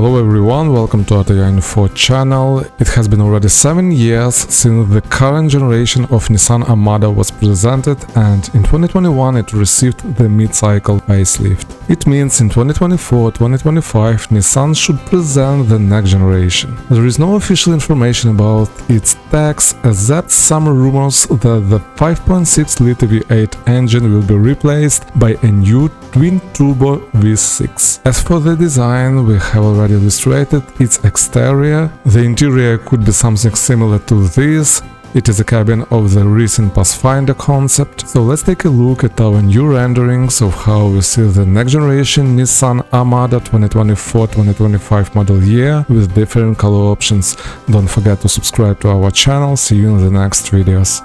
Hello everyone, welcome to Info channel. It has been already 7 years since the current generation of Nissan Armada was presented, and in 2021 it received the mid-cycle facelift. It means in 2024-2025 Nissan should present the next generation. There is no official information about its specs, except some rumors that the 5.6-liter V8 engine will be replaced by a new twin-turbo V6. As for the design, we have already illustrated its exterior. The interior could be something similar to this. It is a cabin of the recent Pathfinder concept. So let's take a look at our new renderings of how we see the next generation Nissan Armada 2024-2025 model year with different color options. Don't forget to subscribe to our channel. See you in the next videos.